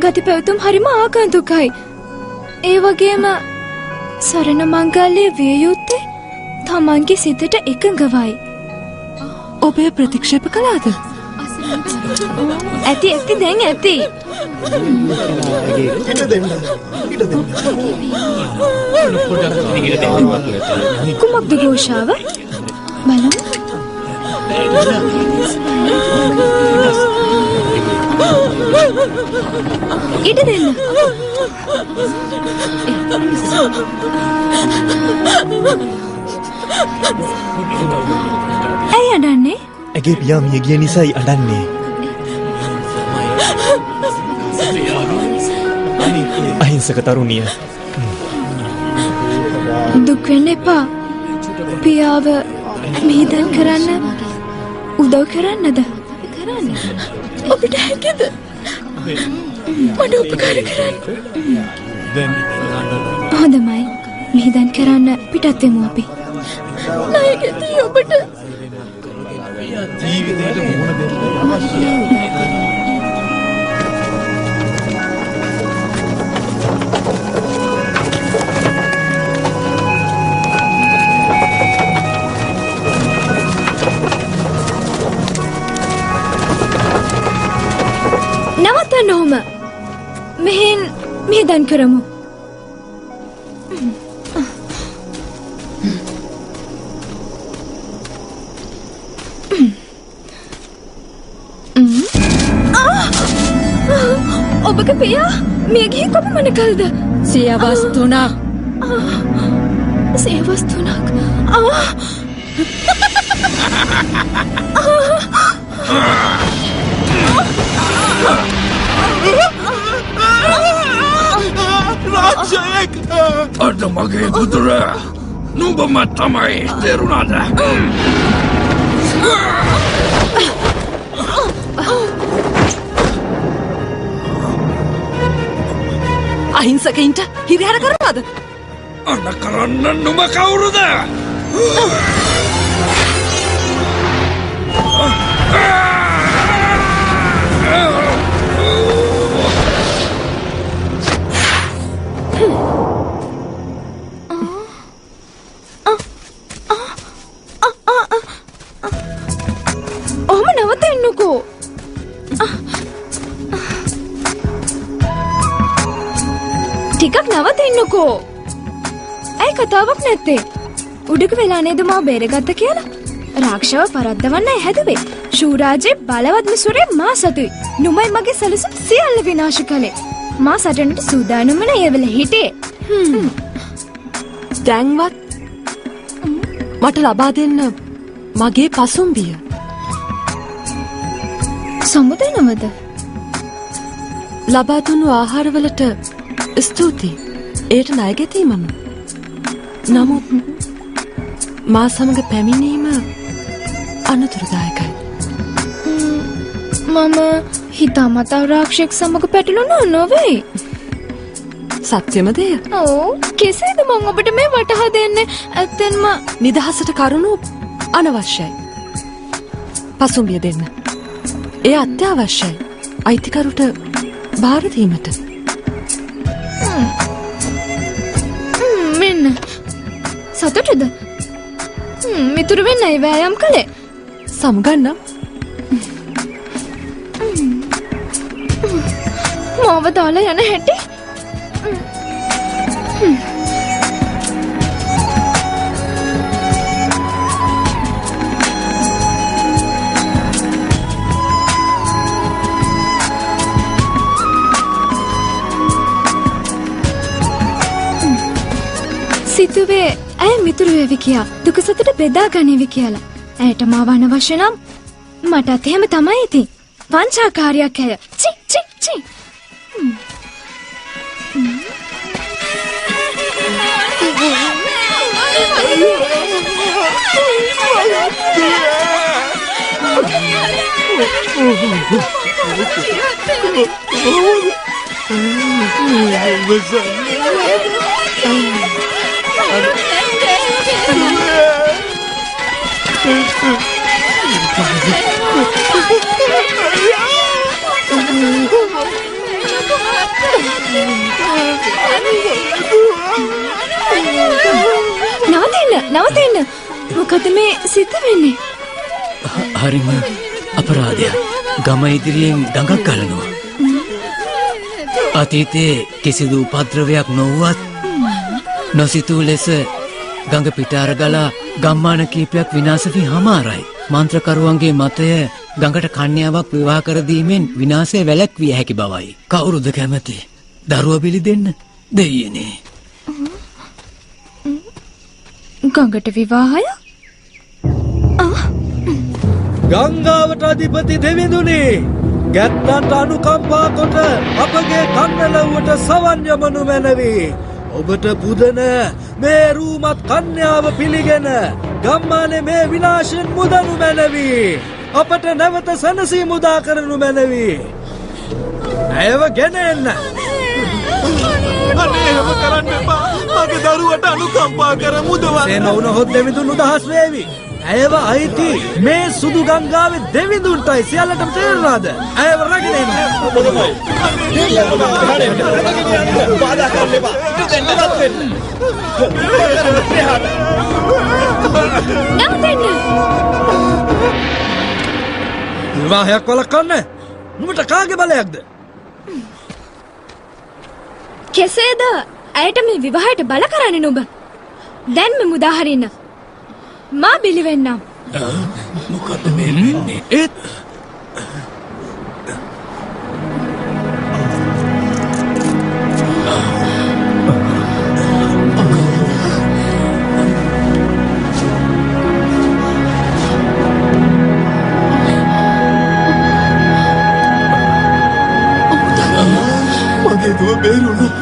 ගති පැවතුම් හරිම ආගන්තුකයි. ඒ වගේම සරණ මංගල්‍ය විය යුත්තේ තමන්ගේ සිතට එකඟවයි. ඔබ ප්‍රතික්ෂේප කළාද? ඇති දැන් ඇති. කුමක්ද ഘോഷාව? බලමු. ඉඩ දෙන්න. ඇයි අඬන්නේ? ඇගේ පියා මිය ගිය නිසායි අඬන්නේ. අහිංසක තරුණිය. දුක් වෙන්න එපා. පියාව මිහිදන් කරන්න උදව් කරන්නද? කරන්න. ඔබට හැකිද? මට උපකාර කරන්න. හොඳමයි. මිහිදන් කරන්න පිටත් වෙමු අපි. නායකදී ඔබට ජීවිතේට මුහුණ දෙන්න අවශ්‍යයි. නවත්තන්න ඔහොම. මෙහෙන් මිහිදන් කරමු. ඔබගේ පියා මිය ගියේ කොපමණ කල්ද? සියවස් 3ක්. සියවස් 3ක්. රාජයෙක්! අද මගේ පුතුර නුඹම තමයි තේරුණාද? අහිංසකයින්ට හිරිහැර කරනවද? අන්න කරන්න නුඹ කවුරුද? ඔහොම නවතන්නකෝ. ටිකක් නවතන්නකෝ. ඇයි කතාවක් නැත්තේ? උඩක වෙලා නේද මාව බේරගත්ත කියලා? රාක්ෂව පරද්දවන්නයි හැදුවේ. ශූරාජේ බලවත් මිසුරේ මා සතුයි. නුඹයි මගේ සැලසුම් සියල්ල විනාශ කළේ. මා සටනට සූදානම්ම නෑ වෙල හිටියේ. දැන්වත් මට ලබා දෙන්න මගේ පසුම්බිය. සමුදනවද? ලබා දුන්නු ආහාරවලට ස්තුතියි. ඒට ණය ගැතීමම. නමුත් මා සමග පැමිණීම අනතුරුදායකයි. මම හිතාමතා රාක්ෂයෙක් සමග පැටලුණා නොවේ. සත්‍යමද එය? ඔව්. කෙසේද මම ඔබට මේ වටහා දෙන්නේ? ඇත්තෙන්ම නිදහසට කරුණු අනවශ්‍යයි. පසුම්බිය දෙන්න. එය අත්‍යවශ්‍යයි. අයිතිකරුට බාර දීමට. මෙන්න සතුටුද? මිතුරු වෙන්නයි වෑයම් කළේ. සමුගන්නම්. මාව දාලා යන හැටි. සිතුවේ ඇය මිතුරු වෙවි කියා දුක සතුට බෙදා ගනිවි කියලා. ඇයට මාව අනවශ්‍ය නම් මටත් එහෙම තමයි ඉතින්. වංචාකාරියක් ඇය. චි චි චි. නවතින්න. මොකද මේ සිද්ධ වෙන්නේ? හරිම අපරාධයක්. ගම ඉදිරියෙන් ගඟක් ගලනවා. අතීතයේ කිසිදු උපද්‍රවයක් නොවුවත් නොසිතූ ලෙස ගඟ පිටාර ගලා ගම්මාන කීපයක් විනාශ වී හමාරයි. මන්ත්‍රකරුවන්ගේ මතය ගඟට කන්‍යාවක් විවාහ කර දීමෙන් විනාශය වැළැක්විය හැකි බවයි. කවුරුද කැමති දරුවා බිලි දෙන්න? දෙයියනේ. ගඟට විවාහය? ගංගාවට අධිපති දෙවිඳුනි, ගැත්තන්ට අනුකම්පා කොට අපගේ කන්නලව්වට සවන් යමනු මැනවි. ඔබට පුදන මේ රූමත් කන්‍යාව පිළිගෙන ගම්මානේ මේ විනාශයෙන් මුදනු මැනවි. අපට නැවත සැනසීම උදා කරනු මැනවි. ඇයව ගෙන එන්න. අනේ එහෙම කරන්න එපා. මගේ දරුවට අනුකම්පා කර මුදවන්න. ඒ නොවුනොත් දෙවිඳුන් උදහස් වේවි. ඇයව අයිති මේ සුදු ගංගාවේ දෙවිඳුන්ටයි. සියල්ලටම තේරුණාද? ඇයව රැගෙන එන්න. බාධා කරන්න එපා. දෙන්නවත් වෙන්න. නවතින්න. විවාහයක් වළක්වන්න නුඹට කාගේ බලයක්ද? කෙසේද ඇයට මේ විවාහයට බල කරන්නේ නුඹ? දැන්ම මුදා හරින්න. මා බිලි වෙන්නම්. මොකද මේ වෙන්නේ? ඒත් මගේ දුව බේරුණා.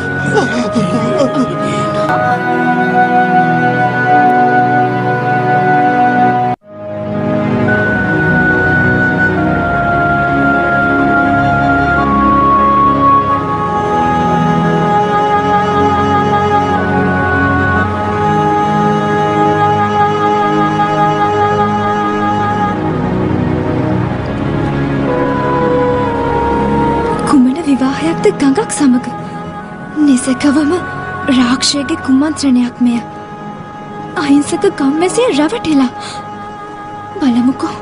විවාහයක්ද ගඟක් සමග? නිසකවම රාක්ෂයගේ කුමන්ත්‍රණයක් මෙය. අහිංසක ගම්වැසිය රැවටිලා. බලමුකෝ.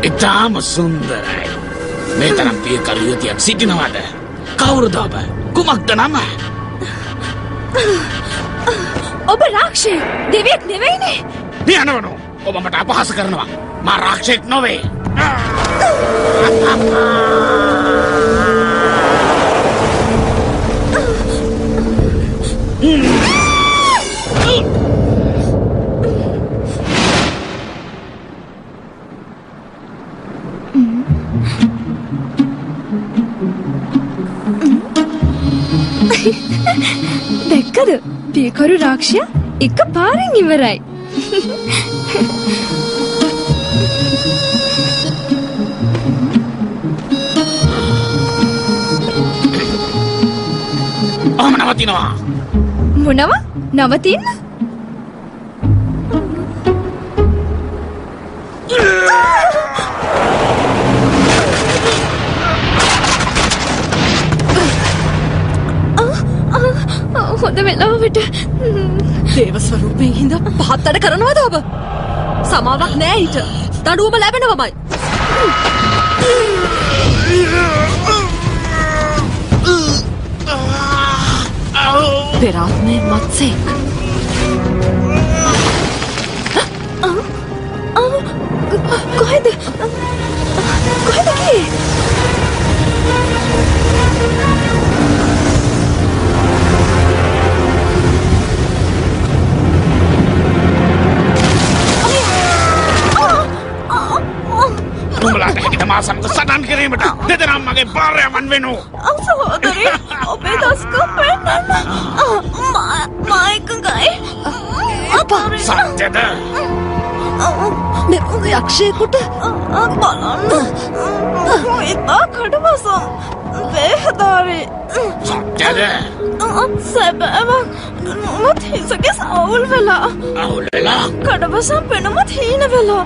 ඉතාම සුන්දරයි. මේ තරම් පියකරු යුවතියක් සිටිනවද? කවුරුද ඔබ? කුමක්ද නම? ඔබ රාක්ෂය දෙවියෙක් නෙවෙයිනේ. පියනවනු ඔබ මට අපහාස කරනවා මා රාක්ෂයෙක් නොවේ දැක්කද පියකරු රාක්ෂයා එක පාරෙන් ඉවරයි ඔහම නවතිනවා මොනව නවතින්න හොඳ වෙලාවට දේව ස්වරූපයෙන් හින්දා පහත් වැඩ කරනවද ඔබ? සමාවක් නෑ ඊට. දඬුවම ලැබෙනවමයි. පෙරාත්මේ මත්සේක්. කොහෙද ගියේ? නුඹලාට හැකිද මා සමග සටන් කිරීමට දෙදෙනාම මගේ භාර්යාවන් වෙනු සහෝදරේ ඔබේ දස්කම් පෙන්නන්න මා එකඟයි සත්‍යද මේ යක්ෂයෙකුට බලන්න ඉතා කඩවසම් වේහදාරේ සත්‍යද සැබෑවක් නොමත් හිසගේ සවුල් වෙලා අවුල් වෙලා කඩවසම් පෙනුමත් හීන වෙලා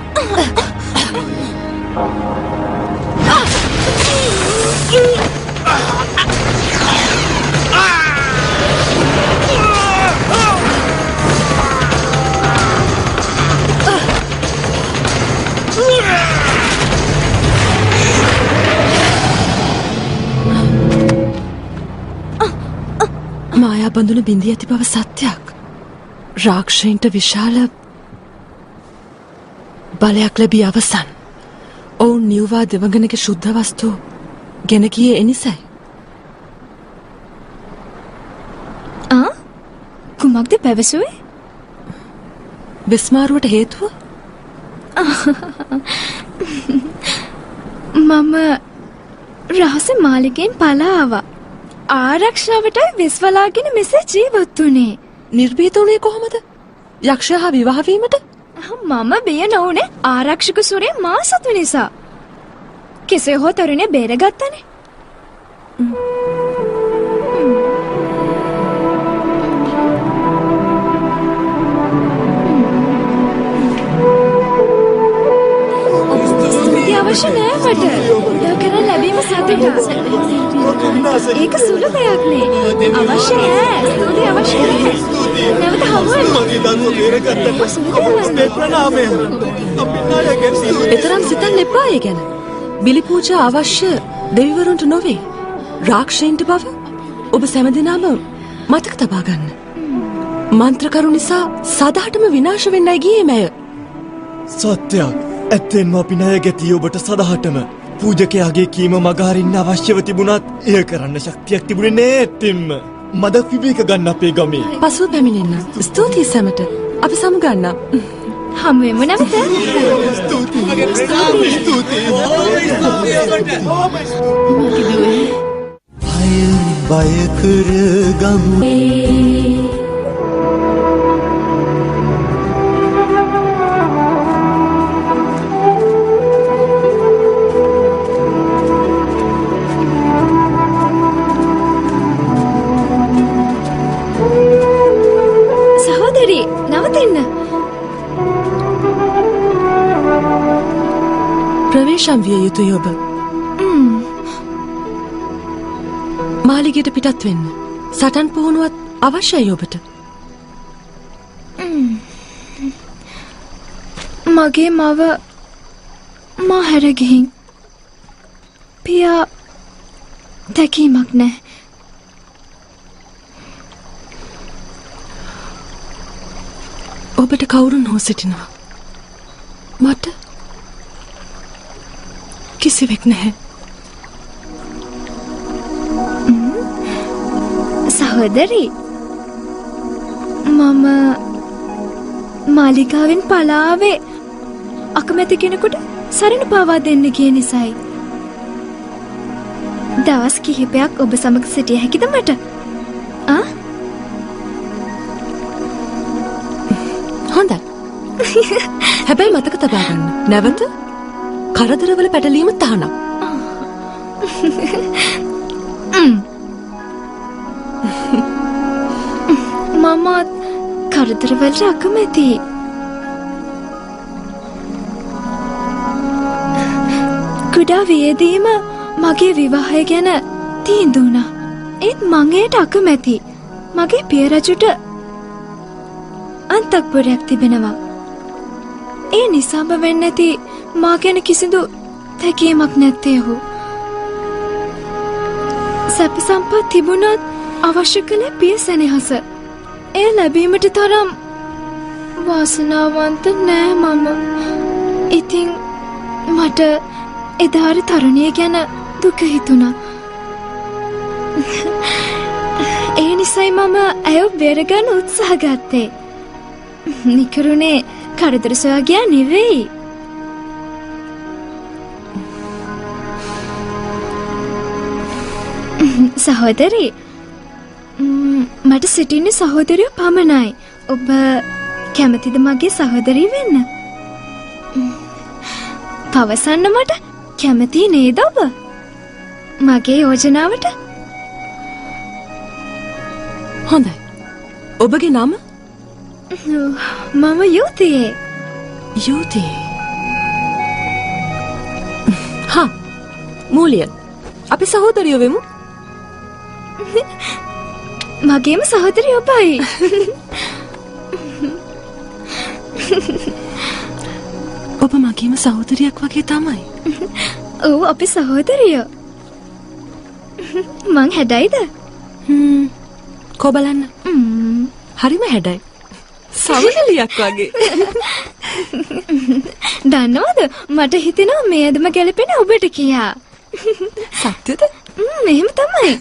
මායා බඳුන බිඳී ඇති බව සත්‍යයක්. රාක්ෂයන්ට විශාල බලයක් ලැබී අවසන්. ඔවුන් නිව්වා දෙවඟනගේ ශුද්ධ වස්තු ගෙන ගියේ එනිසයි. කුමක්ද පැවසුවේ? බෙස්මාරුවට හේතුව? මම රහස මාලිගෙන් පලා ආවා. ආරක්ෂාවටයි වෙස්වලාගෙන මෙසේ ජීවත් වුණේ. නිර්භීත වුණේ කොහොමද? යක්ෂයා හා විවාහ වීමට? මම බිය නොවුනේ ආරක්ෂක සුරේ මා සතු නිසා. කෙසේ හෝ තරුණේ බේරගත්තනේ. ස්තුතිය අවශ්‍ය නෑ මට. ඔයා කරන් ලැබීම සතුටක්. ඒක සුළු දෙයක් නේ. අවශ්‍ය නෑ. ස්තුතිය අවශ්‍ය නෑ. නැවත හමුවෙන්න. මගේ දරුව බේරගත්තට මේ ප්‍රණාමය අපි නායකයන් එතරම් සිතන්න එපා ඒ ගැන. බිලි පූජා අවශ්‍ය දෙවිවරුන්ට නොවේ. රාක්ෂයන්ට බව ඔබ සැමදෙනාම මතක තබා ගන්න. මන්ත්‍රකරු නිසා සදාටම විනාශ වෙන්නයි ගියේ මැය. සත්‍යයක් ඇත්තෙන්ම අපි ණය ගැතියි ඔබට සදහටම පූජකයාගේ කීම මගහරින්න අවශ්‍යව තිබුණත් එය කරන්න ශක්තියක් තිබුණේ නෑ ඇත්තෙන්ම මදක් විවේක ගන්න අපේ ගමේ පසුව පැමිණෙන්න. ස්තුතියි සැමට. අපි සමුගන්නම්. හමුවෙමු නැවත. බය කරගමු සහෝදරී නවතින්න. ප්‍රවේශම් විය යුතුයි ඔබ. මාලිගයට පිටත් වෙන්න. සටන් පුහුණුවත් අවශ්‍යයි ඔබට. මගේ මව මා හැර ගිහින් පියා දැකීමක් නැහැ. ඔබ ඔබට කවුරුන් හෝ සිටිනවා. මට කිසිවෙක් නැහැ. සහෝදරි මම මාලිකාවෙන් පලාවේ අකමැති කෙනෙකුට සරණ පාවා දෙන්න කිය නිසායි. දවස් කිහිපයක් ඔබ සමග සිටිය හැකිද මට? හොඳයි. හැබැයි මතක තබා ගන්න. නැවත කරදරවල පැටලීම තහනම්. මමත් කරදරවලට අකමැතියි. කුඩා වියේදීම මගේ විවාහය ගැන තීන්දුව වුණා. ඒත් මං ඒට අකමැති. මගේ පිය රජුට අන්තක්පුරයක් තිබෙනවා. ඒ නිසාම වෙන්නේ නැති මා ගැන කිසිදු තැකීමක් නැත්තේ ඔහු. සැප සම්පත් තිබුණත් අවශ්‍ය කළේ පිය සෙනෙහස. එය ලැබීමට තරම් වාසනාවන්ත නෑ මම. ඉතින් මට එදාර තරුණිය ගැන දුක හිතුණා. ඒ නිසයි මම ඇයව බේරගන්න උත්සාහ ගත්තේ. නිකරුණේ කරදර සොයා ගියා නෙවෙයි. සහෝදරි මට සිටින්නේ සහෝදරිය පමණයි. ඔබ කැමතිද මගේ සහෝදරී වෙන්න? පවසන්න මට කැමති නේද ඔබ මගේ යෝජනාවට? හොඳයි. ඔබගේ නම? මම යුතියේ. යුතියේ. හා මූලියන්. අපි සහෝදරියෝ වෙමු. මගේම සහෝදරිය ඔබයි. ඔබ මගේම සහෝදරියක් වගේ තමයි. ඔව් අපි සහෝදරියෝ. මං හැඩයිද? කොබලන්න. හරිම හැඩයි. සවනලියක් වගේ. දන්නවද මට හිතෙනවා මේදම ගැලපෙන ඔබට කියා. සත්‍යද? එහෙම තමයි.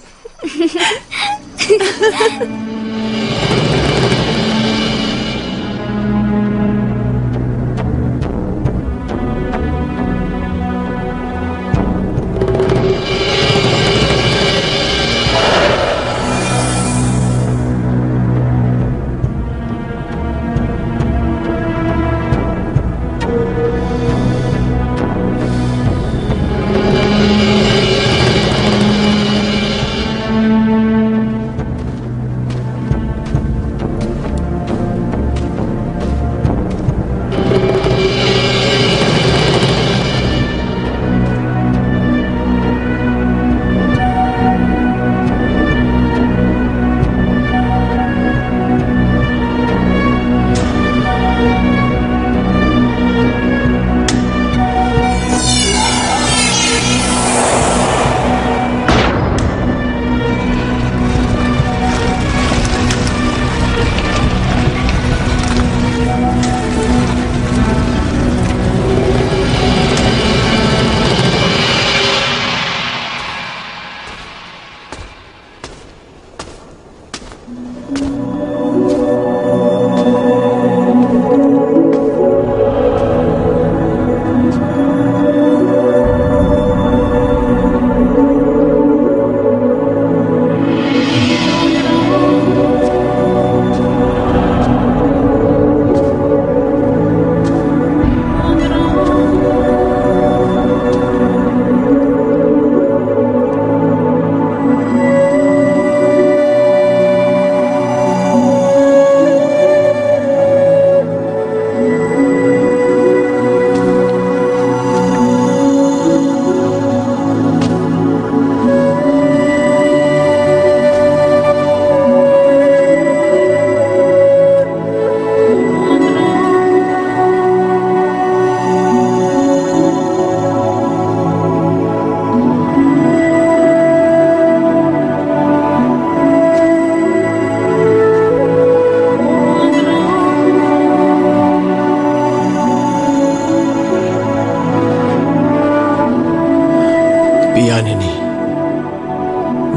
පියාණෙනි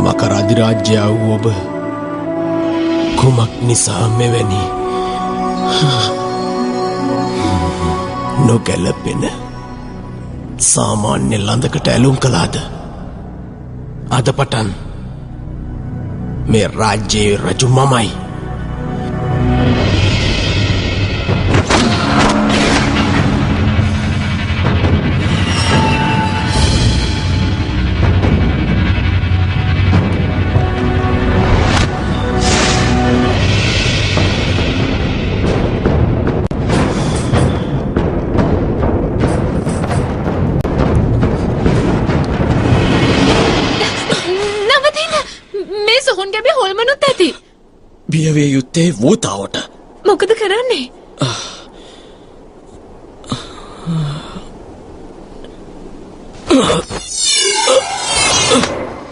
මකර අධිරාජ්‍ය වූ ඔබ කුමක් නිසා මෙවැනි නොගැලපෙන සාමාන්‍ය ළඳකට ඇලුම් කළාද? අද පටන් මේ රාජ්‍යයේ රජු මමයි. බියවේ යුත්තේ වූතාවට. මොකද කරන්නේ?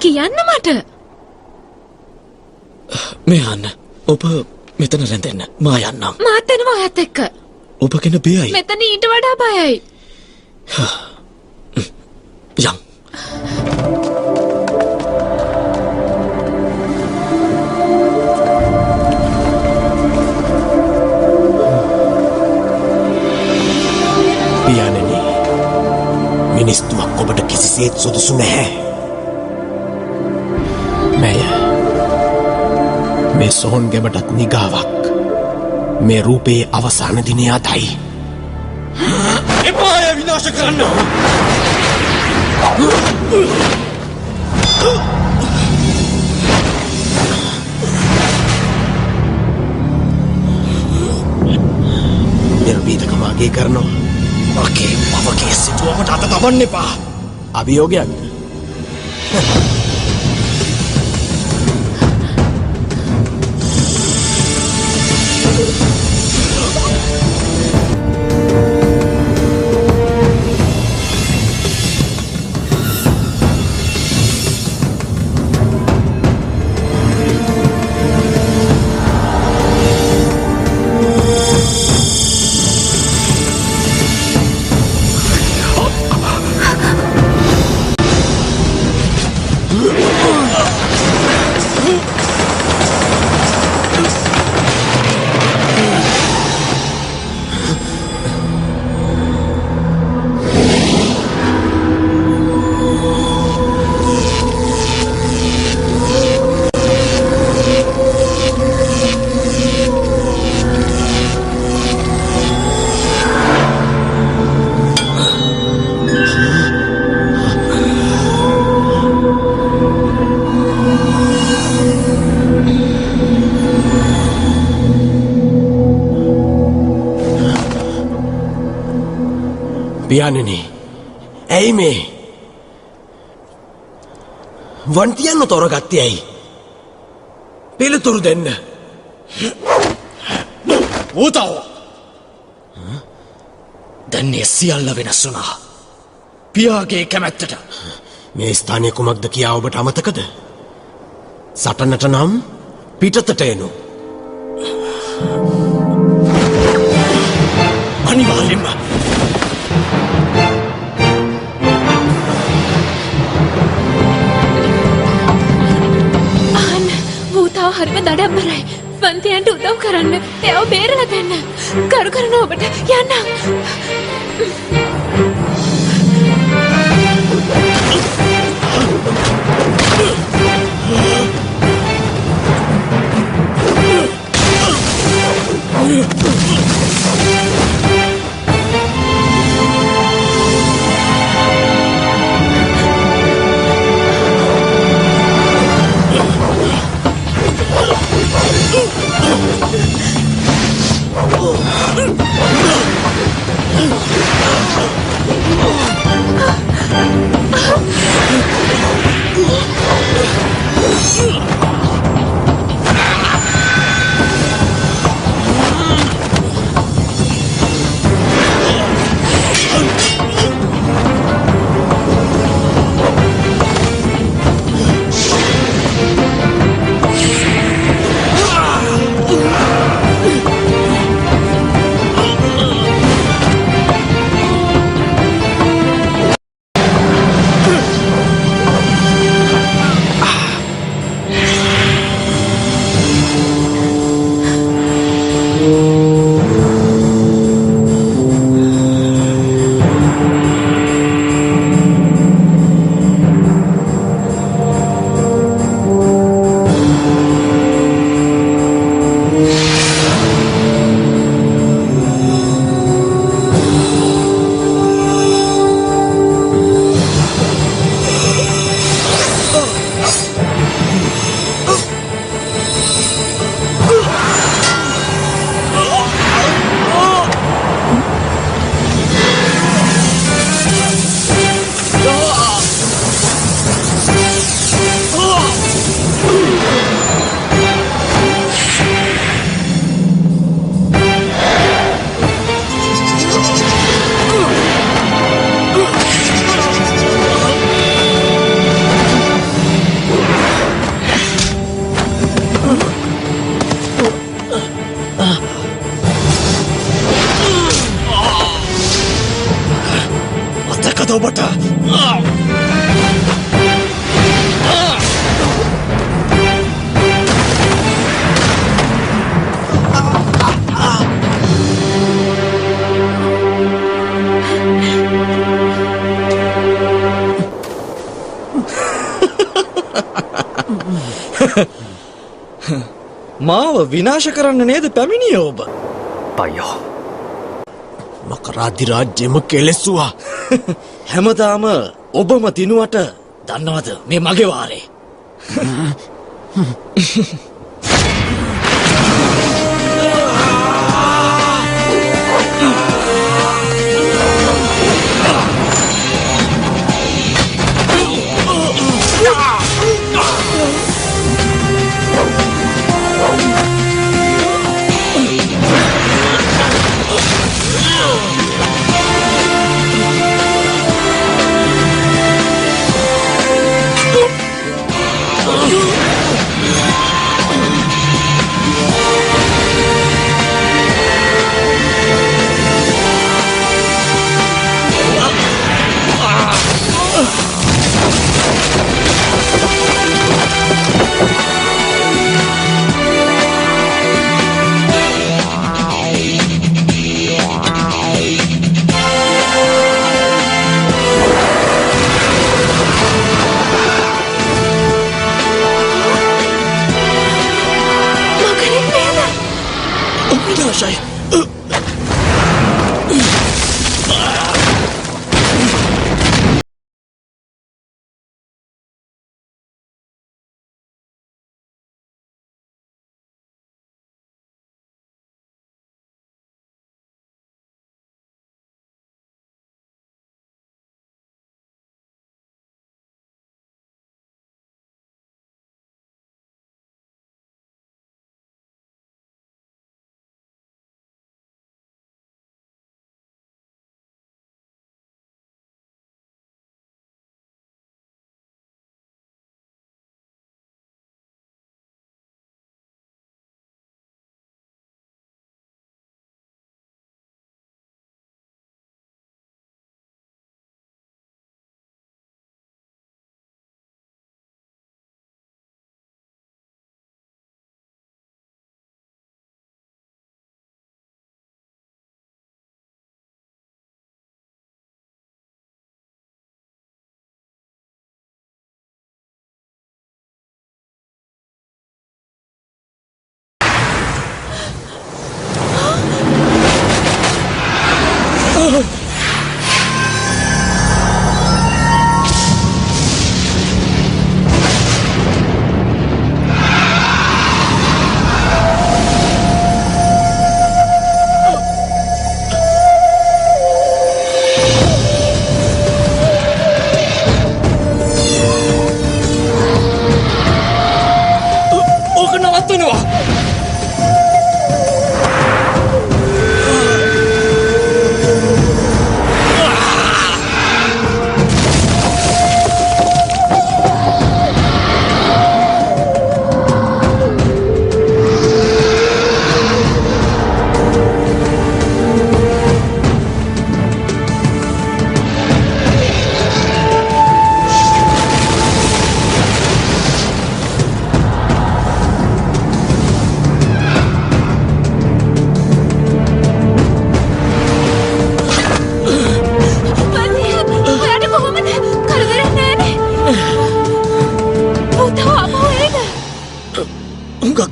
කියන්න මට. මේ යන්න. ඔබ මෙතන රැඳෙන්න. මා යන්නම්. මාත් එනවා ඔයත් එක්ක. ඔබ ගැන බයයි. මෙතන ඊට වඩා බයයි. යම්. පියාණෙනි මිනිස්තුවක් ඔබට කිසිසේත් සුදුසු නැහැ. මැය මේ සොහොන් ගැබටත් නිගාවක්. මේ රූපයේ අවසාන දිනය අදයි. එපාය විනාශ කරන්න. නිර්භීතකම අගය කරනවා. මගේ මවගේ සිතුවමට අත තබන්න එපා. අභියෝගයක්ද? පියාණෙනි ඇයි මේ වන්තියන්න තොරගත්තේ ඇයි? පිළිතුරු දෙන්න. වූතාව. දැන් ඒ සියල්ල වෙනස් වුණා. පියාගේ කැමැත්තට. මේ ස්ථානය කුමක්ද කියා ඔබට අමතකද? සටනට නම් පිටතට එනු. අනිවාර්යෙන්ම. හරිම දඩබ්බරයි. වන්තියන්ට උදව් කරන්න. එයාව බේරලා දෙන්න. කරු කරන ඔබට යන්න. तो बटा මාව විනාශ කරන්න නේද පැමිණිය ඔබ? පයෝ මකරාදි රාජ්‍යම කෙලෙසුවා. හැමදාම ඔබම තිනුවට දන්නවද මේ මගේ වාරේ? විනාශයි.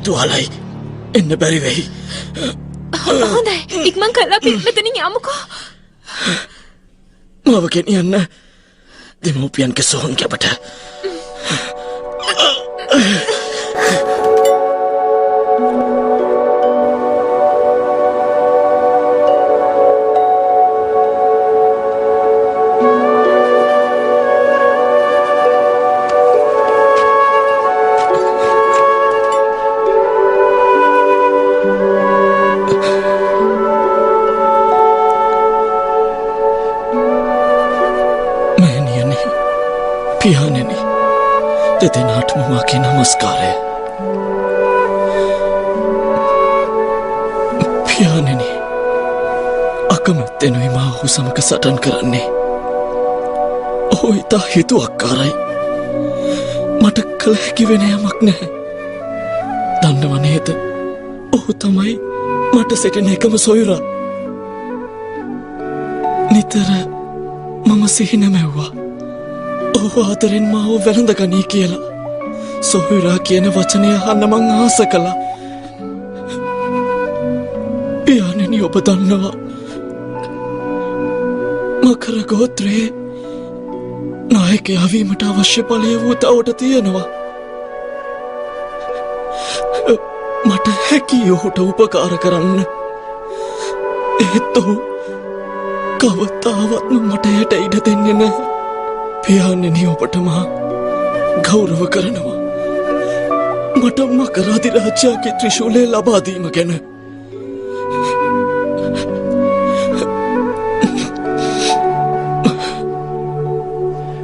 තුවාලයි එන්න බැරි වෙයි. හොඳයි ඉක්මන් කරලා අපි මෙතනින් යමුකෝ. මාව ගෙනියන්න දෙමෝපියන්ගේ සොහොන් කැපට. පියාණෙනි දෙදෙනාටම මාගේ නමස්කාරය. පියාණෙනි අකමැත්තෙනුයි මා ඔහු සමග සටන් කරන්නේ. ඔහු ඉතා හිතුවක්කාරයි. මට කළ හැකි වෙන යමක් නැහැ. දන්නව නේද? ඔහු තමයි මට සිටින එකම සොයුරා. නිතර මම සිහි නැමැව්වා. ඔහු ආදරෙන් මාව වැළඳගනී කියලා. සොයුරා කියන වචනය අහන්න මං ආස කළා. පියාණෙනි, ඔබ දන්නවා මකර ගෝත්‍රයේ නායකයා වීමට අවශ්‍ය බලය වූ තවට තියෙනවා. මට හැකි ඔහුට උපකාර කරන්න. ඒත් ඔහු කවතාවත්ම මට යට ඉඩ දෙන්නේ නැහැ. පියාණෙනි, ඔබට මා ගෞරව කරනවා. මට මකර අධිරාජ්‍යගේ ත්‍රිශූලය ලබා දීම ගැන.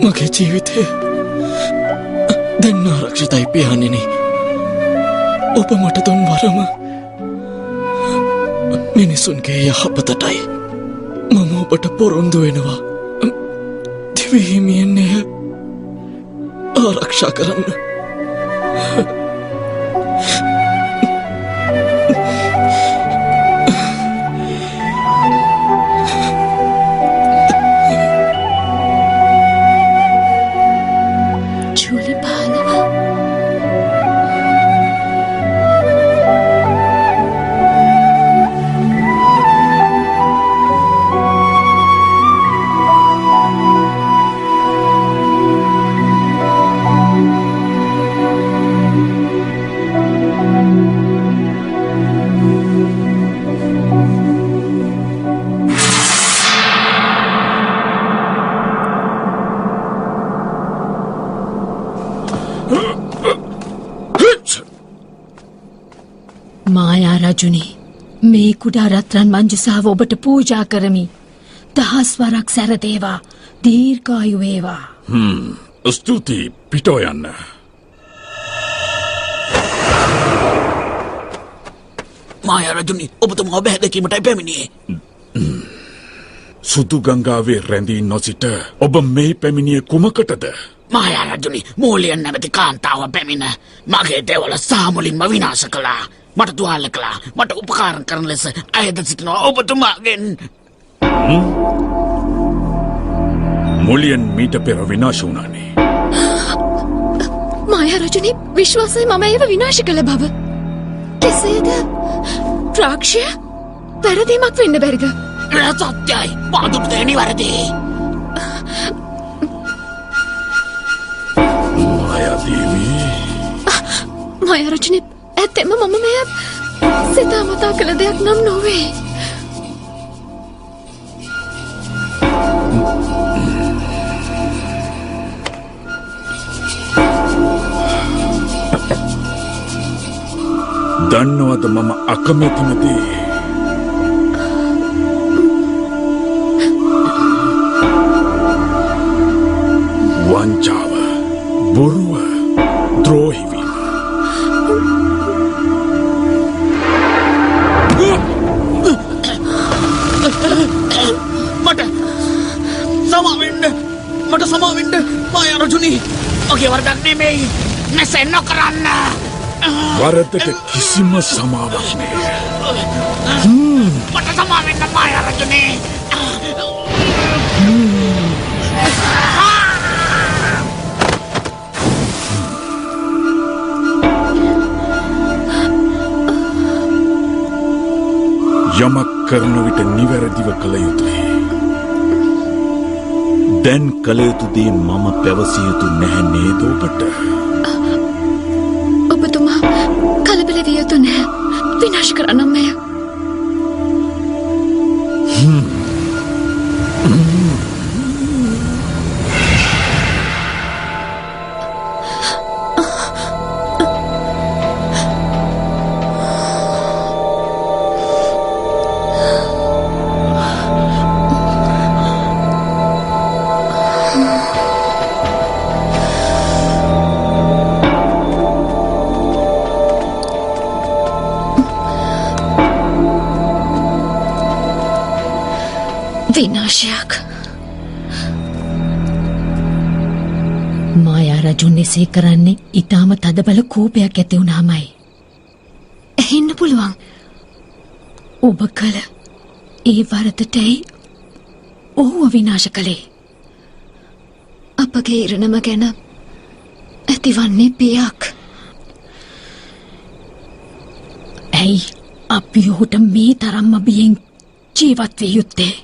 මගේ ජීවිතය දැන් ආරක්ෂිතයි පියාණෙනි. ඔබ මට දුන් වරම මිනිසුන්ගේ යහපතටයි. මම ඔබට පොරොන්දු වෙනවා දිවිහිමියෙන් එය ආරක්ෂා කරන්න. මායා රජුනි, මේ කුඩා රත්රන් මංජුසාව ඔබට පූජා කරමි. දහස් වරක් සැරදේවා, දීර්ඝායු වේවා. ස්තුතියි, පිටෝ යන්න. මායා රජුනි, ඔබතුමා ඔබ හැදකීමටයි පැමිණියේ. සුදු ගංගාවේ රැඳී නොසිට ඔබ මේ පැමිණියේ කුමකටද? මායා රජුනි, මූලියන් නැමැති කාන්තාව පැමිණ මගේ දෙවල සාමුලින්ම විනාශ කළා. මට තුවාල කළා. මට උපකාර කරන ලෙස අයද සිටිනවා ඔබතුමාගෙන්. මුලියන් මීට පෙර විනාශ වුණානේ. මායා රජුනි, විශ්වාසයි මම ඒව විනාශ කළ බව. කෙසේද? රාක්ෂය වැරදීමක් වෙන්න බැරිද? සත්‍යයි, පාදුට දෙනි වැරදි. මායාදේවී, මායා රජුනි, ඇත්තෙම මම මෙය සිතාමතා කළ දෙයක් නම් නොවේ. දන්නවද මම අකමැතිම දේ? වංචාව, බොරුව, ද්‍රෝහි වීම. මට සමාවෙන්න මායා රජුනි. ඔගේ වරදක් නෙමෙයි. මෙසේ නොකරන්න. වරදට කිසිම සමාවක් නෑ. මට සමාවෙන්න මායා රජුනි. යමක් කරන විට නිවැරදිව කළ යුතුයි. දැන් කළ යුතු දේ මම පැවසිය යුතු නැහැ නේද ඔබට? ඔබතුමා කලබල විය යුතු නැහැ. විනාශ කරන්නම් මෙය. විනාශයක්. මායා රජුන් එසේ කරන්නේ ඊටාම තදබල කෝපයක් ඇති වුණාමයි. ඇහෙන්න පුළුවන්. ඔබ කළ ඒ වරදටයි ඔහුව විනාශ කළේ. අපගේ ඉරණම ගැන ඇතිවන්නේ පියක්. ඇයි අපි ඔහුට මේ තරම්ම බියෙන් ජීවත් විය යුත්තේ?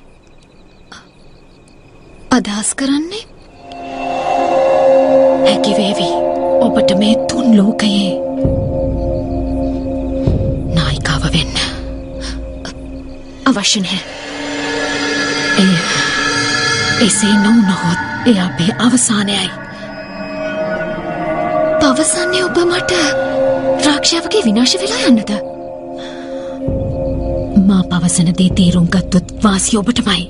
අදහස් කරන්නේ හැකිවේවි ඔබට මේ තුන් ලෝකයේ නායිකාව වෙන්න. අවශ්‍ය නැහැ. එසේ නොවුනහොත් එය අපේ අවසානයයි. පවසන්නේ ඔබ මට රාක්ෂාවගේ විනාශ වෙලා යන්නද? මා පවසන දේ තේරුම් ගත්තොත් වාසිය ඔබටමයි.